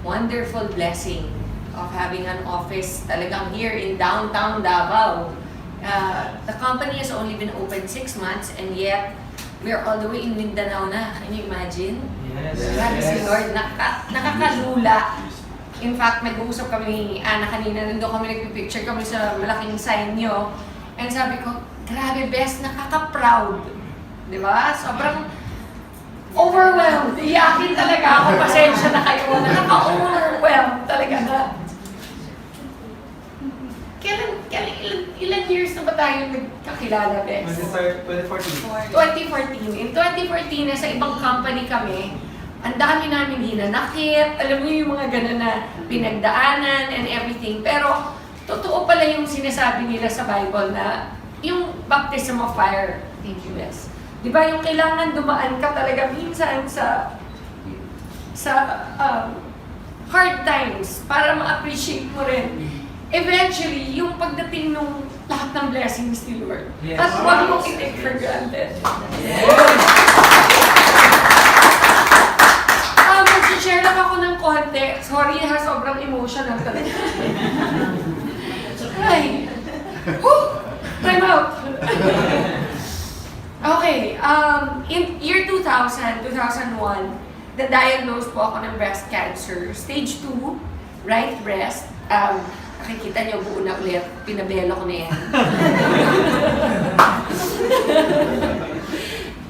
wonderful blessing of having an office talagang here in downtown Davao. The company has only been open 6 months and yet we're all the way in Mindanao na. Can you imagine? Yes. Grabe si Lord, nakakalula. In fact, nag-uusap kami ni Ana kanina, nandun kami nagpipicture kami sa malaking sign nyo. And sabi ko, grabe best, nakaka-proud. Di ba? Sobrang overwhelmed. Iyakin talaga ako, pasensya na kayo. Nakaka-overwhelmed talaga na. Ilan years na ba tayo nagkakilala, Bes? 2014. 2014. In 2014, nasa ibang company kami, ang dami namin hinanakit, alam niyo yung mga gano'n na pinagdaanan and everything. Pero, totoo pala yung sinasabi nila sa Bible na yung baptism of fire. Thank you, Bes. Di ba yung kailangan dumaan ka talaga minsan sa hard times para ma-appreciate mo rin. Eventually, yung pagdating nung lahat ng blessings ni Lord. Yes. At huwag mong i-take for granted. Yes. Mag-share lang ako ng konti. Sorry ha, sobrang emotional talaga. Ay! Whew! Time out! Okay, in year 2000, 2001, na-diagnose po ako ng breast cancer. Stage 2, right breast. Nakikita niyo, buo na ulit. Pinabelo ko na yan.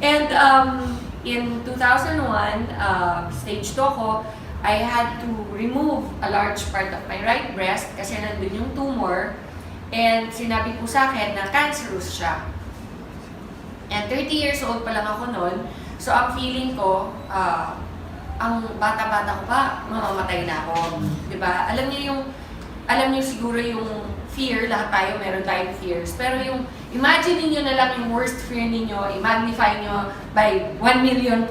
And in 2001, stage 2 ako, I had to remove a large part of my right breast kasi nandun yung tumor. And sinabi po sa akin na cancerous siya. And 30 years old pa lang ako noon. So ang feeling ko, ang bata-bata ko pa, mamamatay na ako. Diba? Alam niyo siguro yung fear, lahat tayo, meron tayong fears. Pero yung, imagine niyo na lang yung worst fear ninyo, i-magnify nyo by 1,000,000%.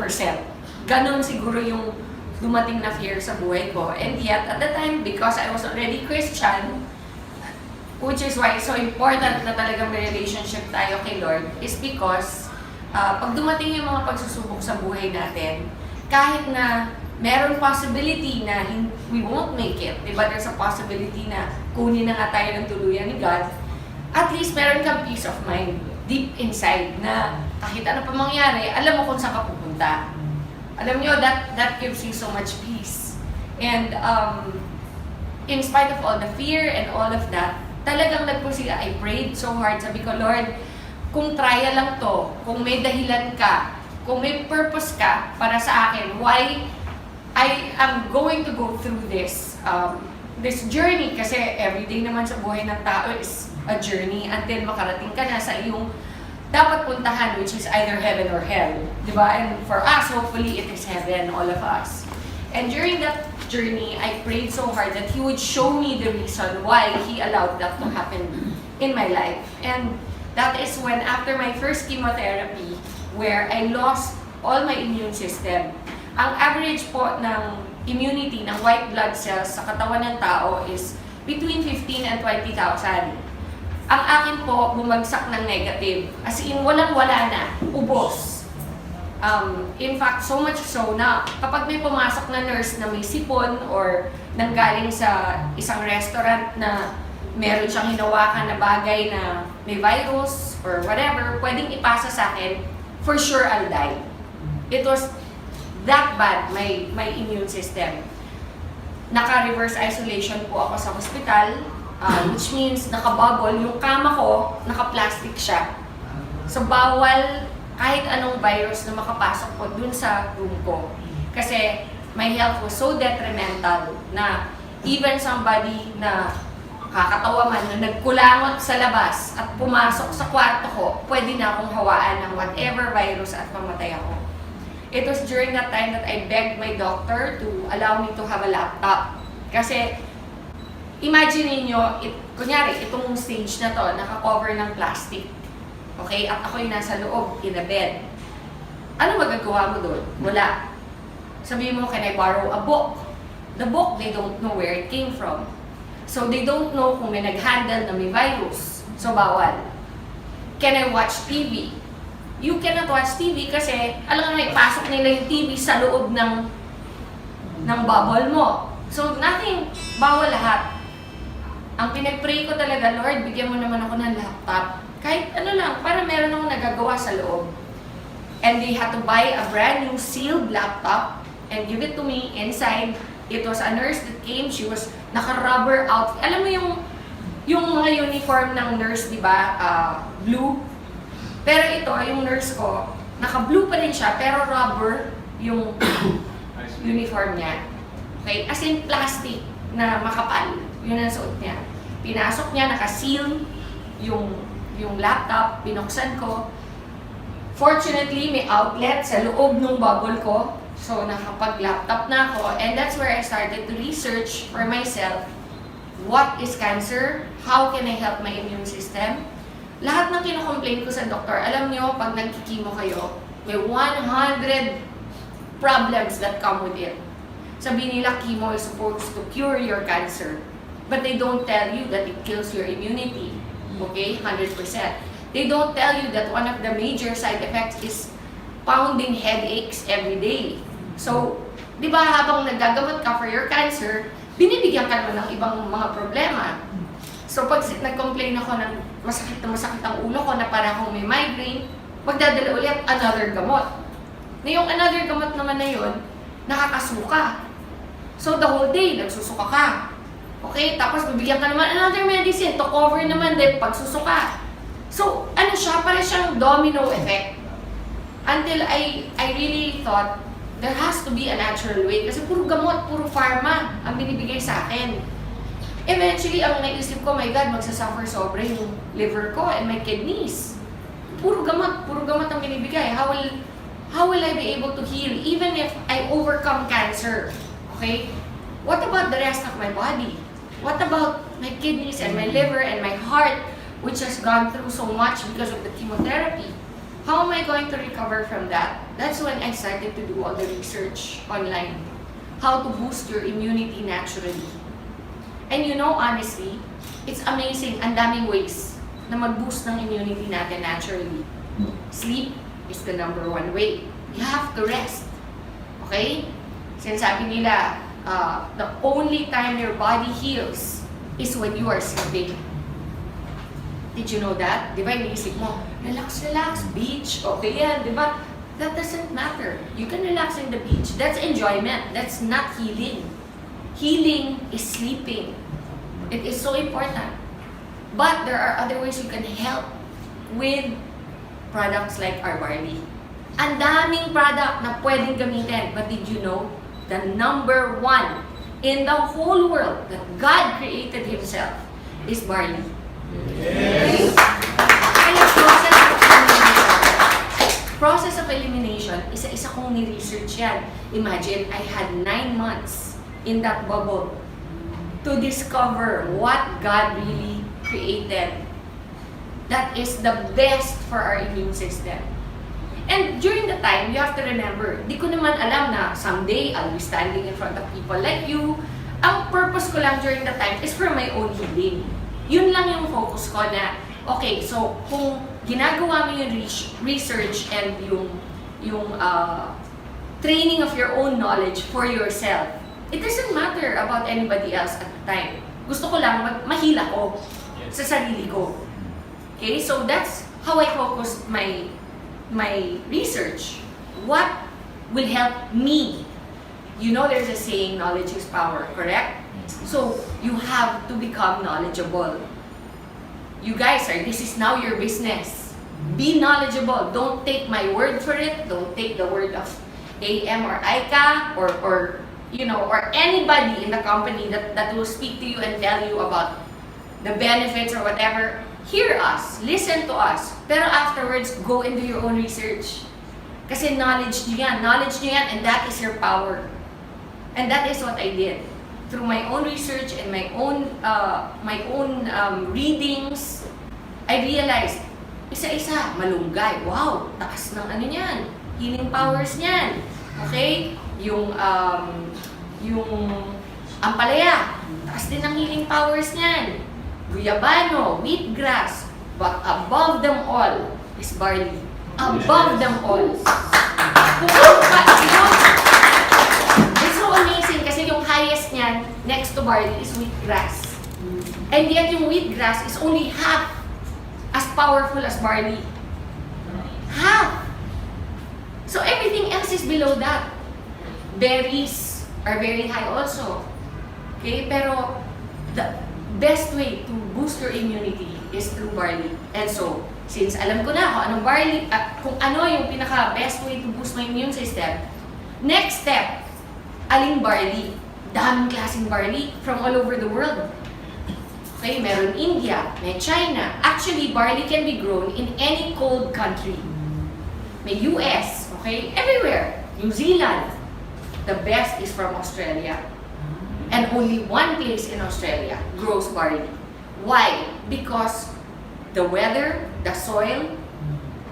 Ganon siguro yung dumating na fear sa buhay ko. And yet, at the time, because I was already Christian, which is why it's so important na talagang may relationship tayo kay Lord, is because pag dumating yung mga pagsusubok sa buhay natin, kahit na meron possibility na we won't make it, diba? There's a possibility na kunin na nga tayo ng tuluyan ni God, at least meron kang peace of mind deep inside na kahit ano pa mangyari, alam mo kung saan ka pupunta. Alam nyo, that gives you so much peace. And in spite of all the fear and all of that, talagang nagpursige. I prayed so hard. Sabi ko, Lord, kung trial lang to, kung may dahilan ka, kung may purpose ka para sa akin, why I am going to go through this journey, kasi everyday naman sa buhay ng tao is a journey until makarating ka na sa iyong dapat puntahan, which is either heaven or hell. Diba? And for us, hopefully, it is heaven, all of us. And during that journey, I prayed so hard that He would show me the reason why He allowed that to happen in my life. And that is when, after my first chemotherapy, where I lost all my immune system, ang average po ng immunity ng white blood cells sa katawan ng tao is between 15 and 20,000. Ang akin po, bumagsak ng negative. As in, walang-wala na. Ubos. In fact, so much so na kapag may pumasok na nurse na may sipon or nanggaling sa isang restaurant na meron siyang hinawakan na bagay na may virus or whatever, pwedeng ipasa sa akin, for sure I'll die. It was that bad, my immune system. Naka-reverse isolation po ako sa hospital, which means naka-bubble. Yung kama ko, naka-plastic siya. So, bawal kahit anong virus na makapasok po dun sa room ko. Kasi my health was so detrimental na even somebody na kakatawa man na nagkulangot sa labas at pumasok sa kwarto ko, pwede na akong hawaan ng whatever virus at mamatay ako. It was during that time that I begged my doctor to allow me to have a laptop. Kasi, imagine niyo, kunyari, itong stage na to, naka-cover ng plastic. Okay? At ako'y nasa loob, in a bed. Ano magagawa mo doon? Wala. Sabihin mo, can I borrow a book? The book, they don't know where it came from. So, they don't know kung may nag-handle na may virus. So, bawal. Can I watch TV? You cannot watch TV kasi, alam nga, ipasok nila yung TV sa loob ng bubble mo. So nothing, bawal lahat. Ang pinag-pray ko talaga, Lord, bigyan mo naman ako ng laptop. Kahit ano lang, para meron akong nagagawa sa loob. And they had to buy a brand new sealed laptop and give it to me inside. It was a nurse that came, she was naka-rubber outfit. Alam mo yung mga uniform ng nurse, di ba? Blue. Pero ito, yung nurse ko, naka-blue pa rin siya, pero rubber yung uniform niya. Okay? As in plastic na makapal. Yun ang suot niya. Pinasok niya, naka-seal yung laptop, binuksan ko. Fortunately, may outlet sa loob ng bubble ko. So, nakapag-laptop na ako. And that's where I started to research for myself. What is cancer? How can I help my immune system? Lahat ng kinocomplain ko sa doktor, alam nyo, pag nagkikimo kayo, may 100 problems that come with it. Sabi nila, chemo is supposed to cure your cancer. But they don't tell you that it kills your immunity. Okay? 100%. They don't tell you that one of the major side effects is pounding headaches every day. So, di ba habang nagagamot ka for your cancer, binibigyan ka naman ng ibang mga problema. So, pag nag-complain ako ng masakit ang ulo ko na para akong may migraine, magdadala ulit another gamot. Na yung another gamot naman na yun, nakakasuka. So, the whole day, nagsusuka ka. Okay? Tapos, bibigyan ka naman another medicine to cover naman din pagsusuka. So, ano siya? Parang siyang domino effect. Until I really thought, there has to be a natural way. Kasi puro gamot, puro pharma ang binibigay sa akin. Eventually, ang naisip ko, my God, magsasuffer sobra yung liver ko and my kidneys. Puro gamot ang binibigay. How will I be able to heal even if I overcome cancer? Okay? What about the rest of my body? What about my kidneys and my liver and my heart, which has gone through so much because of the chemotherapy? How am I going to recover from that? That's when I started to do all the research online. How to boost your immunity naturally. And you know, honestly, it's amazing. Ang daming ways na mag-boost ng immunity natin naturally. Sleep is the number one way. You have to rest. Okay? Sinasabi nila, the only time your body heals is when you are sleeping. Did you know that? Di ba, iniisip mo, relax, beach, okay yan, di ba? That doesn't matter. You can relax in the beach. That's enjoyment. That's not healing. Healing is sleeping. It is so important. But there are other ways you can help with products like our Barley. Ang daming product na pwedeng gamitin. But did you know, the number one in the whole world that God created Himself is Barley. Yes. Kaya process of elimination, isa-isa kong ni-research yan. Imagine, I had 9 months in that bubble to discover what God really created that is the best for our immune system. And during the time, you have to remember, di ko naman alam na someday I'll be standing in front of people like you. Ang purpose ko lang during the time is for my own healing. Yun lang yung focus ko na, okay, so kung ginagawa mo yung research and yung training of your own knowledge for yourself, it doesn't matter about anybody else at the time. Gusto ko lang mahila ko sa sarili ko. Okay, so that's how I focused my research. What will help me? You know, there's a saying, knowledge is power, correct? So, you have to become knowledgeable. You guys, this is now your business. Be knowledgeable. Don't take my word for it. Don't take the word of AM or ICA or anybody in the company that will speak to you and tell you about the benefits or whatever. Hear us. Listen to us. Pero afterwards, go and do your own research. Kasi knowledge nyo yan. Knowledge nyo yan, and that is your power. And that is what I did. Through my own research and my own readings, I realized, isa-isa, malunggay. Wow, taas ng ano niyan. Healing powers niyan. Okay? Yung ampalaya, taas din ng healing powers niyan. Guyabano, wheatgrass, but above them all is barley. Above them all. It's so amazing kasi yung highest niyan, yan next to barley is wheatgrass. And yet yung wheatgrass is only half as powerful as barley. Half! So everything else is below that. Berries are very high also. Okay, pero the best way to boost your immunity is through barley. And so, since alam ko na kung anong barley, kung ano yung pinaka-best way to boost my immune system, next step, aling barley? Daming klaseng barley from all over the world. Okay, meron India, may China. Actually, barley can be grown in any cold country. May US, okay, everywhere. New Zealand. The best is from Australia. And only one place in Australia grows barley. Why? Because the weather, the soil,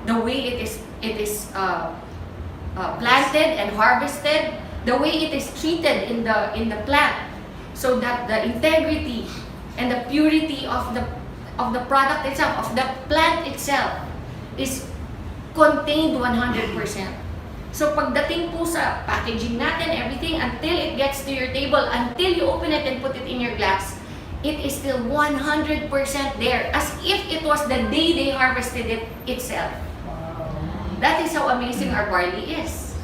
the way it is planted and harvested, the way it is treated in the plant, so that the integrity and the purity of the product itself, of the plant itself, is contained 100%. So pagdating po sa packaging natin, everything, until it gets to your table, until you open it and put it in your glass, it is still 100% there, as if it was the day they harvested it itself. That is how amazing our barley is.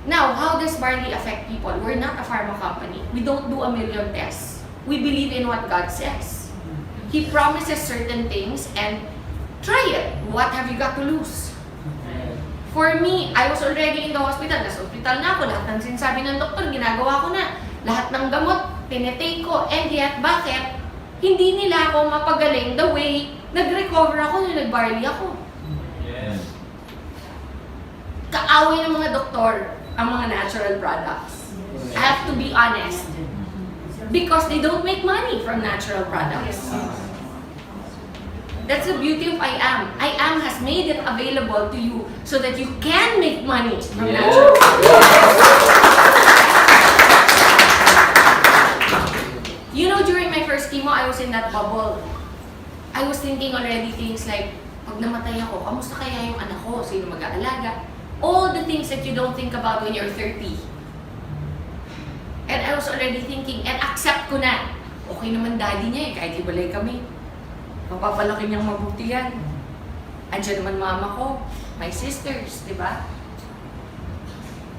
Now, how does barley affect people? We're not a pharma company. We don't do a million tests. We believe in what God says. He promises certain things, and try it. What have you got to lose? For me, I was already in the hospital. Nasa hospital na ako. Lahat ng sinasabi ng doktor, ginagawa ko na. Lahat ng gamot, tinetake ko. And yet, bakit? Hindi nila ako mapagaling the way nag-recover ako nung nag-barley ako. Yes. Kaaway ng mga doktor ang mga natural products. I have to be honest. Because they don't make money from natural products. That's the beauty of I Am. I Am has made it available to you so that you can make money from natural products. You know, during my first chemo, I was in that bubble. I was thinking already things like, pag namatay ako, kamusta kaya yung anak ko? Sino mag-aalaga? All the things that you don't think about when you're 30. And I was already thinking, and accept ko na, okay naman daddy niya eh, kahit hibalay kami. Mapapalaki niyang mabuti yan. Andiyan naman mama ko, my sisters, di ba?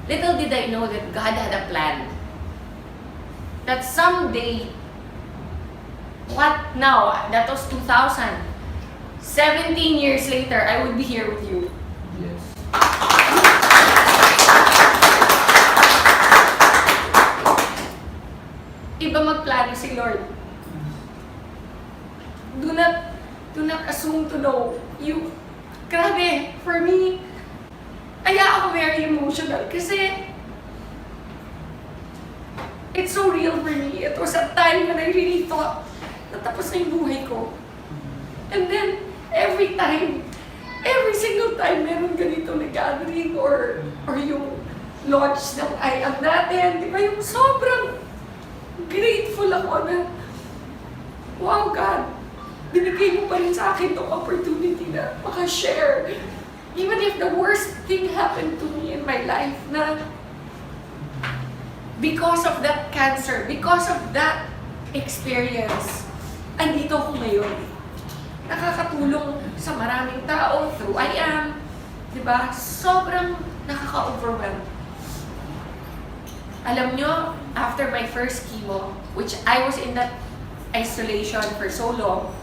Little did I know that God had a plan. That someday, what now? That was 2000. 17 years later, I would be here with you. Yes. Iba magplano si Lord. Do not assume to know. Grabe, for me, kaya ako very emotional kasi it's so real for me. It was a time when I really thought natapos na yung buhay ko. And then, every single time meron ganito na gathering or yung launch ng I Am natin, di ba, yung sobrang grateful ako na, wow God, binigay mo pa rin sa akin itong opportunity na maka-share. Even if the worst thing happened to me in my life na because of that cancer, because of that experience, andito ako ngayon. Nakakatulong sa maraming tao through I Am. Diba? Sobrang nakaka-overwhelm. Alam nyo, after my first chemo, which I was in that isolation for so long,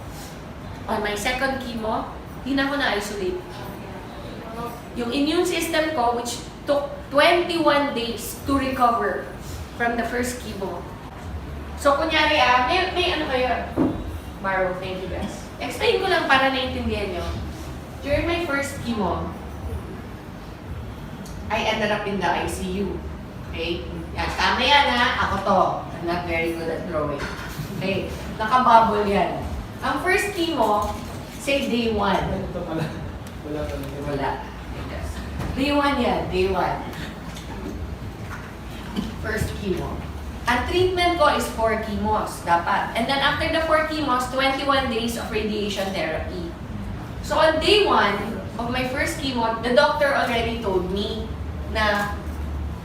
on my second chemo, di na ako na-isolate. Yung immune system ko, which took 21 days to recover from the first chemo. So, kunyari, may ano kayo? Maro, thank you guys. Explain ko lang para naintindihan nyo. During my first chemo, I ended up in the ICU. Okay? Yan, tama yan ha. Ako to. I'm not very good at drawing. Okay? Nakabubble yan. Ang first chemo, say day 1. Ito pala. Wala pala. Wala. Day 1 yan. Day 1. First chemo. Ang treatment ko is 4 chemos, dapat. And then after the 4 chemos, 21 days of radiation therapy. So on day 1 of my first chemo, the doctor already told me na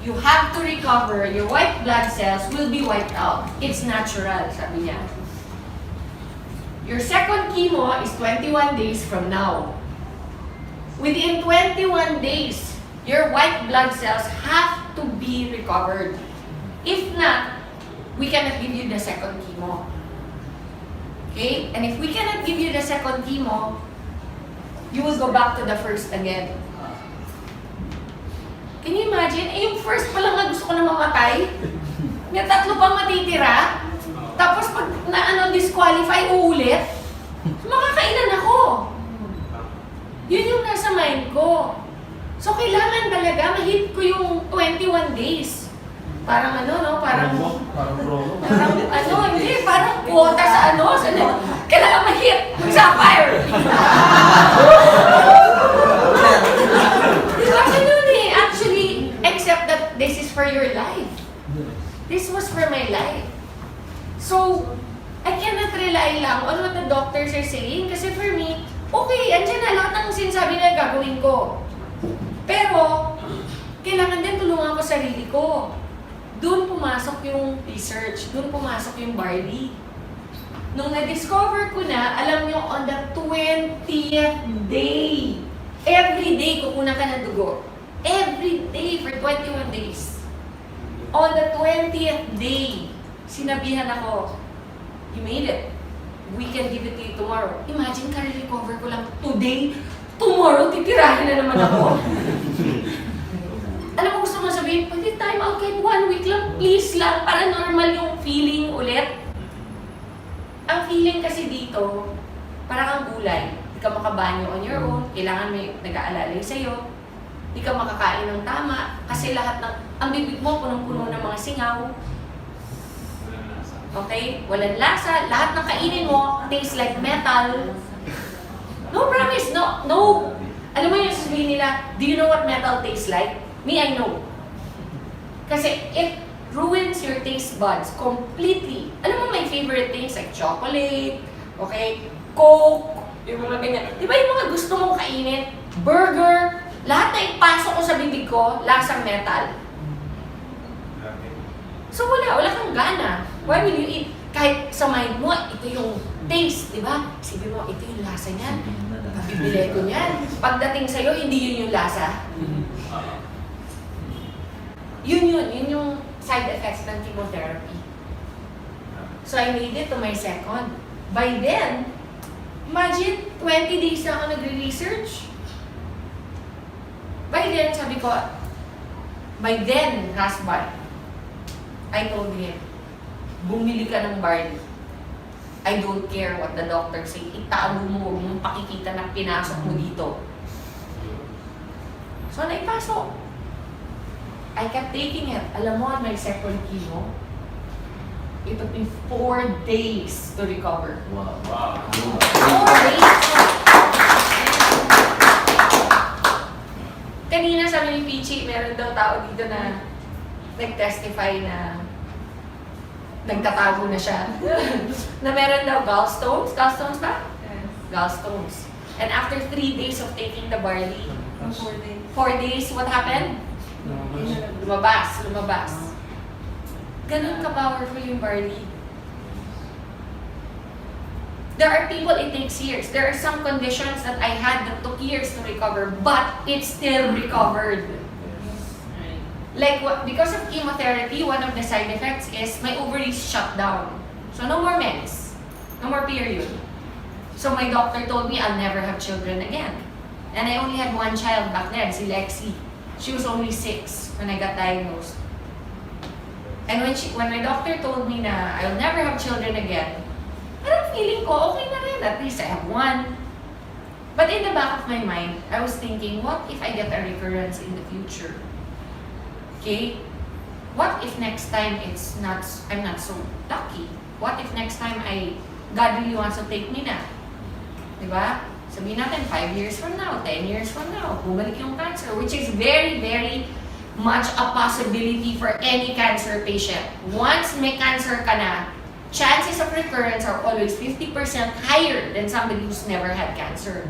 you have to recover, your white blood cells will be wiped out. It's natural, sabi niya. Your second chemo is 21 days from now. Within 21 days, your white blood cells have to be recovered. If not, we cannot give you the second chemo. Okay? And if we cannot give you the second chemo, you will go back to the first again. Can you imagine? Eh, yung first pa lang na gusto ko na mamatay. May tatlo pang matitira. Tapos pag disqualify, uulit. Makakailan ako. Yun yung nasa mind ko. So, kailangan talaga ma-hit ko yung 21 days. Parang parang hindi, parang quota sa kailangan ma-hit, mag-sapphire. Actually, except that this is for your life. This was for my life. So, I cannot rely lang on what the doctors are saying kasi for me, okay, andyan na lahat ng sinasabi na gagawin ko. Pero, kailangan din tulungan ko sarili ko. Doon pumasok yung research, doon pumasok yung Barley. Nung na-discover ko na, alam nyo, on the 20th day, every day kukunan ka ng dugo. Every day for 21 days. On the 20th day, sinabihan ako, you made it. We can give it to you tomorrow. Imagine, ka-recover ko lang today. Tomorrow, titirahin na naman ako. Alam mo, gusto mo sabihin, pwede time out kahit 1 week lang, please lang, para normal yung feeling ulit. Ang feeling kasi dito, parang ang gulay. Hindi ka makabanyo on your own, kailangan may nag-aalalay sa'yo. Hindi ka makakain ng tama, kasi lahat ng, ang bibig mo, punong-puno ng mga singaw. Okay? Walang lasa. Lahat ng kainin mo, tastes like metal. No, promise. No. Alam mo yung sasabihin nila, do you know what metal tastes like? Me, I know. Kasi it ruins your taste buds completely. Alam mo, my favorite things like chocolate, okay, Coke, yung mga ganyan. Di ba yung mga gusto mong kainin? Burger, lahat na ipasok ko sa bibig ko, lasang metal. So wala kang gana. Why will you eat? Kahit sa mind mo, ito yung taste, di ba? Sabi mo, ito yung lasa niyan. Bibili ko niyan. Pagdating sa'yo, hindi yun yung lasa. Yun yung side effects ng chemotherapy. So I made it to my second. By then, imagine, 20 days na ako nagre-research. By then, sabi ko, by then, husband, I told him, bumili ka ng Barley. I don't care what the doctor say. Itago mo, huwag mong pakikita na pinasok mo dito. So, naipasok. I kept taking it. Alam mo, on my second chemo, it took me 4 days to recover. Wow. 4 days! Kanina sabi ni Pichi, meron daw tao dito na nag-testify na nagtatago na siya. Na meron daw gallstones. Gallstones ba? Yes. Gallstones. And after 3 days of taking the Barley, 4 days. 4 days, what happened? Lumabas. Ganun ka-powerful yung Barley. There are people it takes years. There are some conditions that I had that took years to recover, but it still recovered. Like, because of chemotherapy, one of the side effects is my ovaries shut down. So no more mens. No more period. So my doctor told me I'll never have children again. And I only had one child back then, si Lexi. She was only 6 when I got diagnosed. And when my doctor told me na I'll never have children again, parang feeling ko, okay na rin. At least I have one. But in the back of my mind, I was thinking, what if I get a recurrence in the future? Okay? What if next time I'm not so lucky? What if next time God really wants to take me na? Diba? Sabihin natin, 5 years from now, 10 years from now, bumalik yung cancer, which is very, very much a possibility for any cancer patient. Once may cancer ka na, chances of recurrence are always 50% higher than somebody who's never had cancer.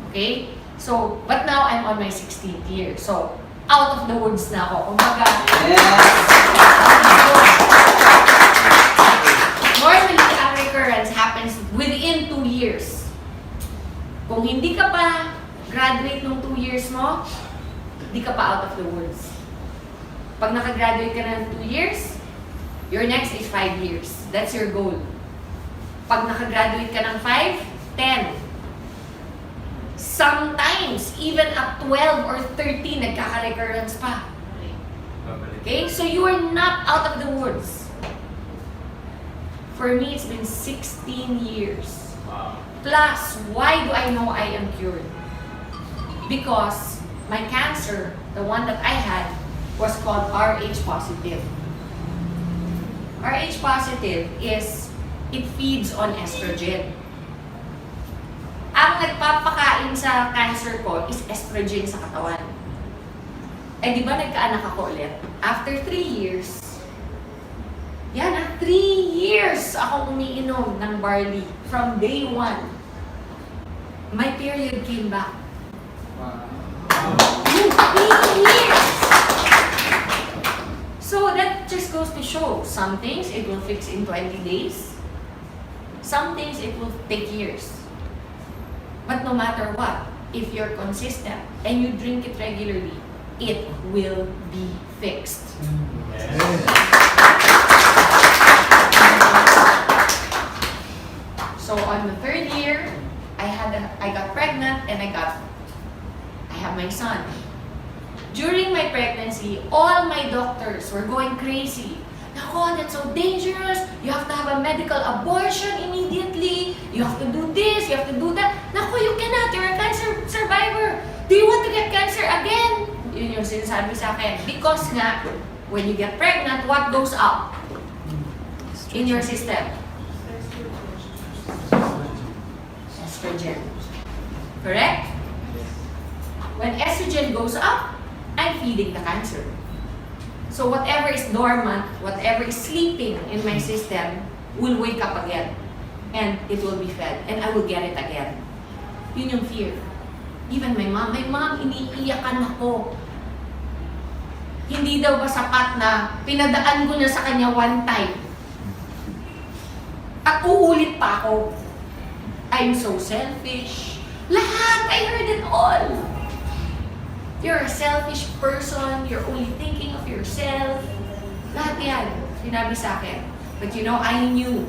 Okay? So, but now I'm on my 16th year. So, out of the woods na ako. Kumbaga, normally, ang recurrence happens within 2 years. Kung hindi ka pa graduate nung 2 years mo, hindi ka pa out of the woods. Pag nakagraduate ka na ng 2 years, your next is 5 years. That's your goal. Pag nakagraduate ka ng 5, 10. Sometimes, even at 12 or 13, nagkaka-recurrence pa. Okay? So you are not out of the woods. For me, it's been 16 years. Wow. Plus, why do I know I am cured? Because my cancer, the one that I had, was called Rh positive. Rh positive is, it feeds on estrogen. Ang nagpapakain sa cancer ko is estrogen sa katawan. Eh di ba nagkaanak ako ulit? After 3 years, 3 years ako umiinom ng barley from day 1. My period came back. Wow. 3 years! So that just goes to show, some things it will fix in 20 days. Some things it will take years. But no matter what, if you're consistent and you drink it regularly, it will be fixed. So on the 3rd year, I got pregnant and I have my son. During my pregnancy, all my doctors were going crazy. Nako, that's so dangerous. You have to have a medical abortion immediately. You have to do this, you have to do that. Nako, you cannot. You're a cancer survivor. Do you want to get cancer again? Yun yung sinasabi sa akin. Because nga, when you get pregnant, what goes up in your system? Estrogen. Correct? When estrogen goes up, I'm feeding the cancer. So whatever is dormant, whatever is sleeping in my system will wake up again. And it will be fed. And I will get it again. Yun yung fear. Even my mom, iniiyakan ako. Hindi daw ba sapat na pinadaan ko na sa kanya one time? At uulit pa ako. I'm so selfish. Lahat! I heard it all. You're a selfish person. You're only thinking of yourself. Lahat yan. Sinabi sa akin. But you know, I knew.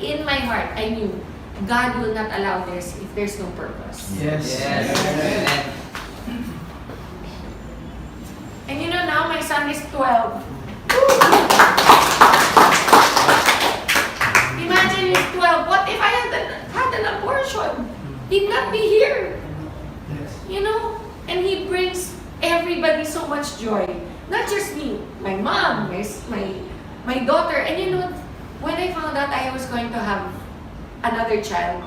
In my heart, I knew. God will not allow this if there's no purpose. Yes. And you know, now my son is 12. Imagine he's 12. What if I had an abortion? He'd not be here. You know? And he brings everybody so much joy. Not just me, my mom, my daughter. And you know, when I found out I was going to have another child,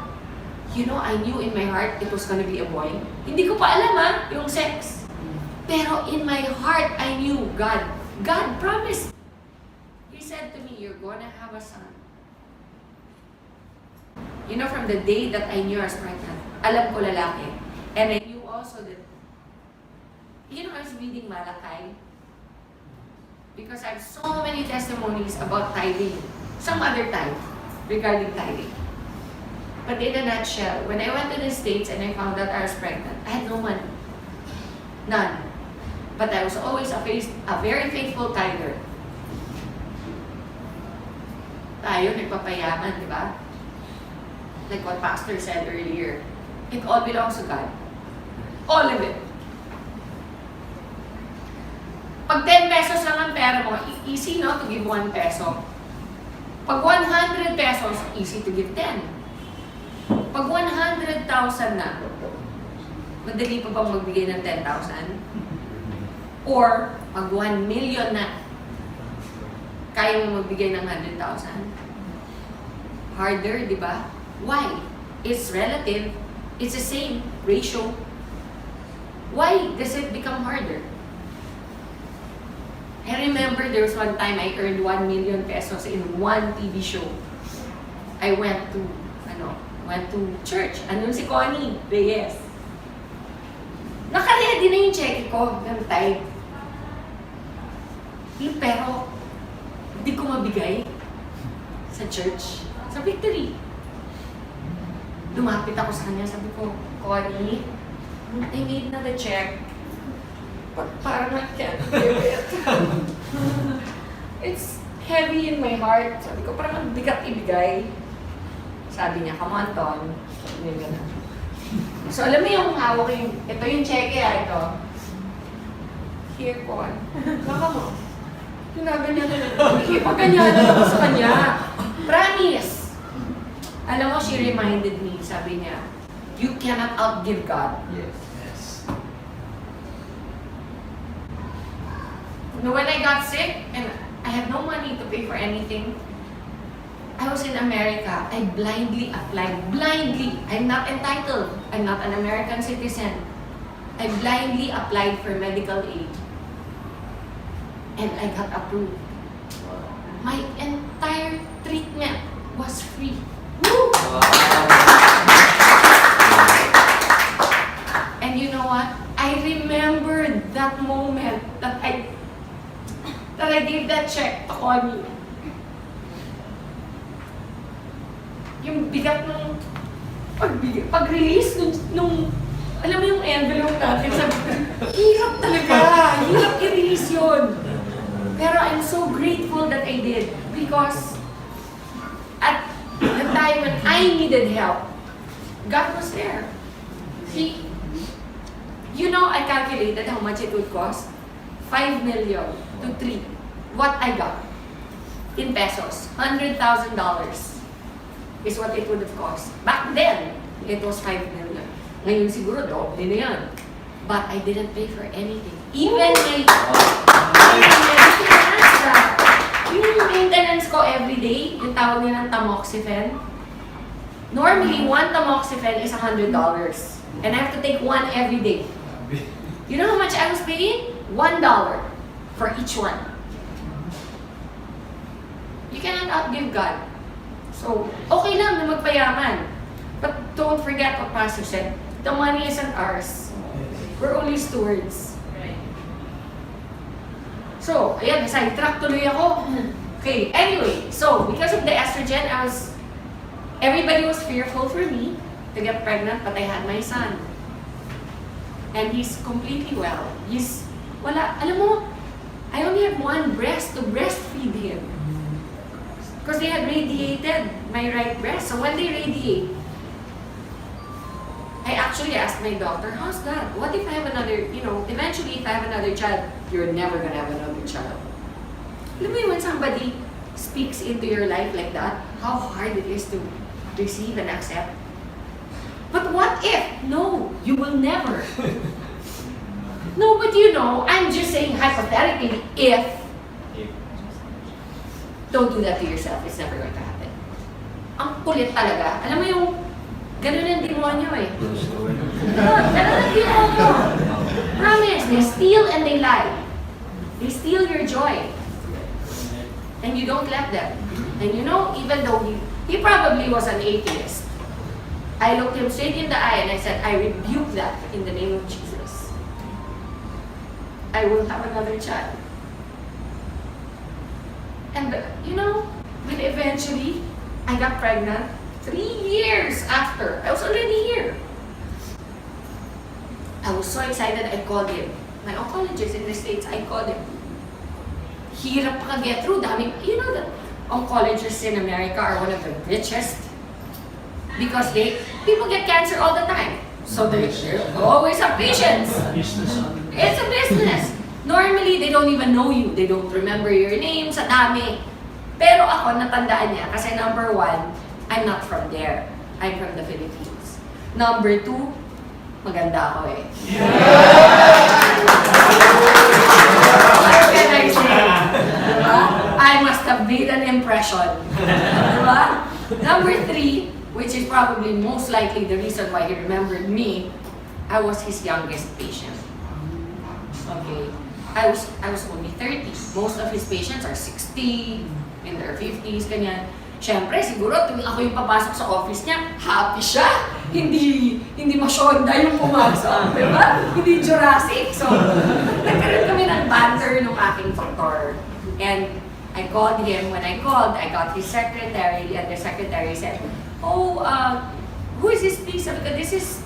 you know, I knew in my heart it was going to be a boy. Hindi ko pa alam yung sex. Pero in my heart, I knew God promised. He said to me, you're going to have a son. You know, from the day that I knew I was pregnant, alam ko lalaki. And I knew also that, you know, I was reading Malakay. Because I have so many testimonies about tithing. Some other time, regarding tithing. But in a nutshell, when I went to the States and I found out I was pregnant, I had no money. None. But I was always a very faithful tither. Tayo, nagpapayaman, di ba? Like what Pastor said earlier. It all belongs to God. All of it. Pag 10 pesos lang ang pera mo, easy no to give 1 peso. Pag 100 pesos, easy to give 10. Pag 100,000 na, madali pa bang magbigay ng 10,000? Or, pag 1 million na, kaya mo magbigay ng 100,000? Harder, di ba? Why? It's relative. It's the same ratio. Why does it become harder? I remember there was one time I earned 1 million pesos in one TV show. I went to church. Andun si Connie Reyes. Naka-ready na yung check ko ng tithe. Pero, hindi ko mabigay sa church. Sa Victory. Lumapit ako sa kanya, sabi ko, Connie, I made na the check. But parang I can't give it. It's heavy in my heart. Sabi ko, parang ang bigat ibigay. Sabi niya, come on, Ton. Sabi niya gano'n. So, alam mo yung hawak yung, ito yung cheque, ito. Here, Con. Baka mo. Ginaganyan na lang. Ipaganyanan ako sa kanya. Promise. Alam mo, she reminded me, sabi niya, you cannot outgive God. Yes. When I got sick and I had no money to pay for anything, I was in America. I blindly applied. Blindly. I'm not entitled. I'm not an American citizen. I blindly applied for medical aid. And I got approved. My entire treatment was free. Woo! And you know what? I remembered that moment that I gave that check to Connie. Yung bigat ng pag-release nung alam mo yung envelope natin, sabi ko, hirap talaga, hirap i-release yun. Pero I'm so grateful that I did because at the time when I needed help, God was there. I calculated how much it would cost. 5 million to 3. What I got in pesos, $100,000 is what it would have cost. Back then, it was 5 million. Ngayon siguro, doble na yan. But I didn't pay for anything. Even my yung maintenance ko every day, yung tawag nila ng tamoxifen. Normally, one tamoxifen is $100. And I have to take one every day. You know how much I was paying? $1 for each one. You cannot outgive God. So, okay lang na magpayaman. But don't forget what Pastor said. The money isn't ours. We're only stewards. So, ayan, sidetrack tuloy ako. Okay, anyway, so because of the estrogen, everybody was fearful for me to get pregnant, but I had my son. And he's completely well. Alam mo, I only have one breast to breastfeed him. Because they had radiated my right breast. So when they radiate, I actually asked my doctor, how's that? What if I have another, eventually if I have another child, you're never gonna have another child. Alam mo when somebody speaks into your life like that, how hard it is to receive and accept. But what if? No, you will never. No, but I'm just saying hypothetically, if. Don't do that to yourself. It's never going to happen. Ang kulit talaga. Alam mo yung ganun ang demonyo eh. Ganun ang demonyo. Promise, they steal and they lie. They steal your joy. And you don't let them. And even though he probably was an atheist, I looked him straight in the eye and I said, I rebuke that in the name of Jesus. I will have another child. And when eventually I got pregnant, 3 years after, I was already here. I was so excited, I called him. My oncologist in the States, I called him. Hirap pa get through. That oncologists in America are one of the richest. Because people get cancer all the time. So they always have patients. It's a business. Normally, they don't even know you. They don't remember your name sa dami. Pero ako, natandaan niya. Kasi number 1, I'm not from there. I'm from the Philippines. Number 2, maganda ako eh. What can I say? Diba? I must have made an impression. Diba? Number 3, which is probably most likely the reason why he remembered me, I was his youngest patient. Okay. I was only 30. Most of his patients are 60, in their 50s, ganyan. Siyempre, siguro, tuwing ako yung papasok sa office niya, happy siya. hindi masyonda yung pumasok, di ba? Hindi Jurassic. So, nagkaroon kami ng banter nung aking doktor. And I called him. When I called, I got his secretary, and the secretary said, "Oh, who is this, please?" Sabi ko, "This is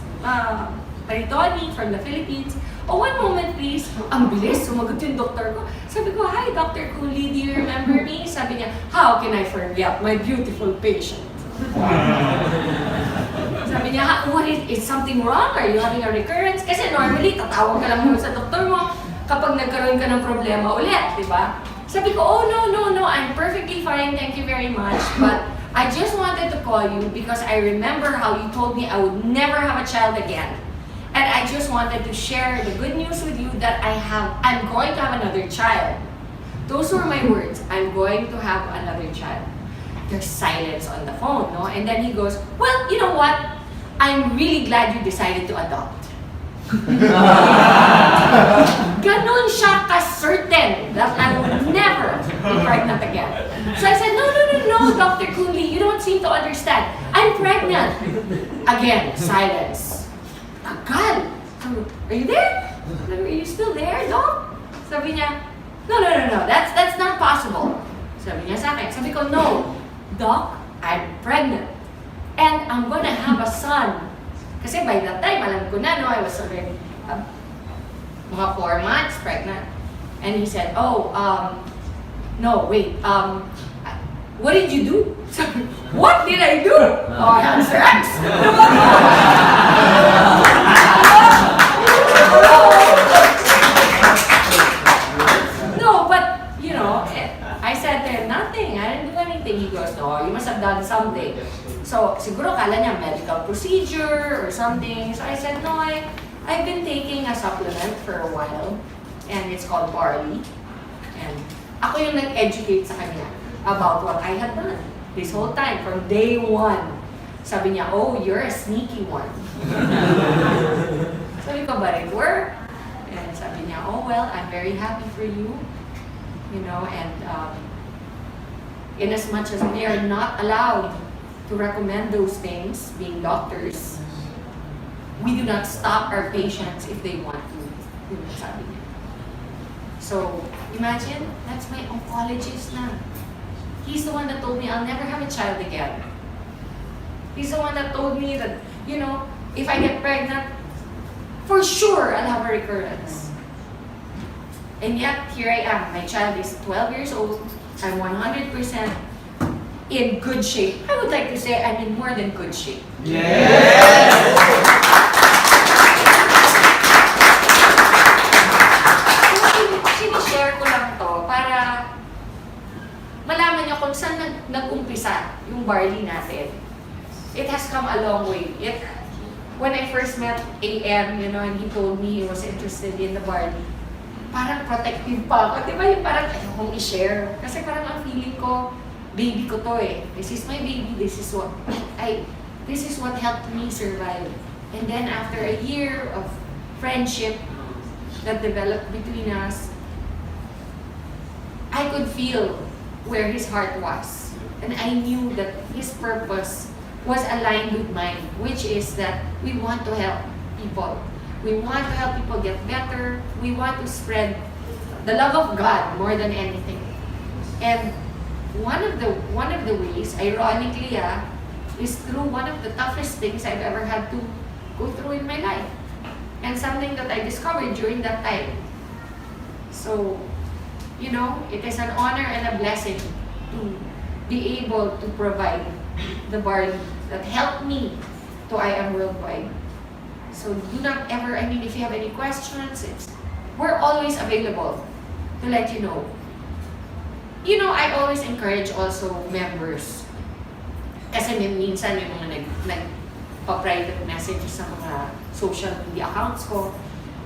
Maritoni from the Philippines." "Oh, one moment, please." Ang bilis, sumagot yung doktor ko. Sabi ko, "Hi, Dr. Cooley, do you remember me?" Sabi niya, "How can I forget my beautiful patient?" Sabi niya, "What is something wrong? Are you having a recurrence?" Kasi normally, tatawag ka lang muna sa doktor mo kapag nagkaroon ka ng problema ulit, di ba? Sabi ko, "Oh, no, I'm perfectly fine, thank you very much. But I just wanted to call you because I remember how you told me I would never have a child again. And I just wanted to share the good news with you that I'm going to have another child." Those were my words, "I'm going to have another child." There's silence on the phone, no? And then he goes, "Well, you know what? I'm really glad you decided to adopt." Ganon siya ka-certain that I would never be pregnant again. So I said, no, Dr. Cooley, you don't seem to understand. I'm pregnant. Again, silence. Tagal. "Are you there? Are you still there, Doc?" Sabi niya, no, that's not possible. Sabi niya sa akin. Sabi ko, "No, Doc, I'm pregnant. And I'm gonna have a son." Kasi by that time, alam ko na, no, I was already mga 4 months pregnant. And he said, "Oh, no, wait, what did you do?" Sabi, "What did I do? Oh, I had sex." No, but, you know, I said to him, "Nothing, I didn't do anything." He goes, "No, you must have done something." So, siguro kala niya medical procedure or something. So I said, "No, I've been taking a supplement for a while, and it's called Barley." And ako yung nag-educate sa kanya about what I had done this whole time, from day one. Sabi niya, "Oh, you're a sneaky one." Sabi ko, "But it worked." And sabi niya, "Oh, well, I'm very happy for you." You know, and in as much as we are not allowed to recommend those things, being doctors, we do not stop our patients if they want to. Sabi niya. So, imagine, that's my oncologist na. He's the one that told me I'll never have a child again. He's the one that told me that, you know, if I get pregnant, for sure I'll have a recurrence. And yet, here I am. My child is 12 years old. I'm 100% in good shape. I would like to say I'm in more than good shape. Yes! Sinishare ko lang to para malaman niyo kung saan nag-umpisa yung barley natin. It has come a long way. When I first met AM, you know, and he told me he was interested in the barley, parang protective pa ako. Di ba yung parang ayokong i-share? Kasi parang ang feeling ko, baby ko to eh. This is my baby. This is what helped me survive. And then after a year of friendship that developed between us, I could feel where his heart was. And I knew that his purpose was aligned with mine, which is that we want to help people. We want to help people get better. We want to spread the love of God more than anything. And one of the ways, ironically, is through one of the toughest things I've ever had to go through in my life. And something that I discovered during that time. So, you know, it is an honor and a blessing to be able to provide the barley that helped me to I Am Worldwide. So do not ever, I mean, if you have any questions, we're always available to let you know. You know, I always encourage also members. Kasi minsan yung mga nagpa-private messages sa mga social media accounts ko.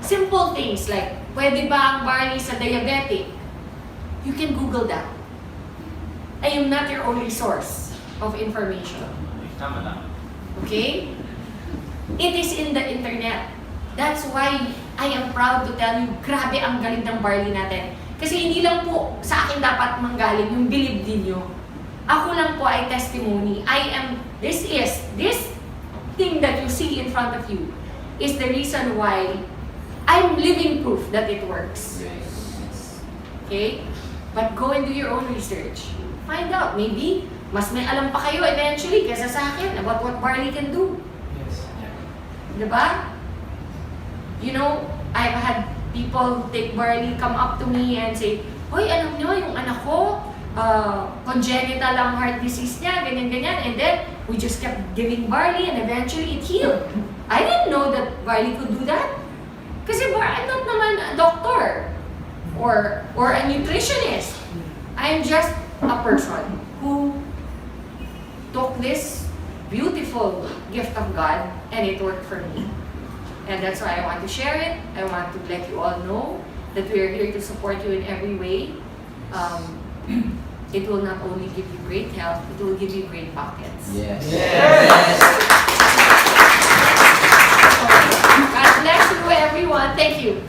Simple things like, pwede ba ang barley sa diabetic? You can Google that. I am not your only source of information. Tama lang. Okay? It is in the internet. That's why I am proud to tell you, grabe ang galing ng barley natin. Kasi hindi lang po sa akin dapat manggaling yung believe din nyo. Ako lang po ay testimony. This thing that you see in front of you is the reason why I'm living proof that it works. Okay? But go and do your own research. Find out. Maybe, mas may alam pa kayo eventually kaysa sa akin about what barley can do. Yes. Diba? You know, I've had people take barley come up to me and say, "Hoy, alam nyo, yung anak ko, congenital ang heart disease niya, ganyan-ganyan." And then, we just kept giving barley and eventually it healed. I didn't know that barley could do that. Kasi I'm not naman a doctor or a nutritionist. I'm just a person who took this beautiful gift of God and it worked for me. And that's why I want to share it. I want to let you all know that we are here to support you in every way. It will not only give you great health, it will give you great pockets. Yes. God bless you, everyone. Thank you.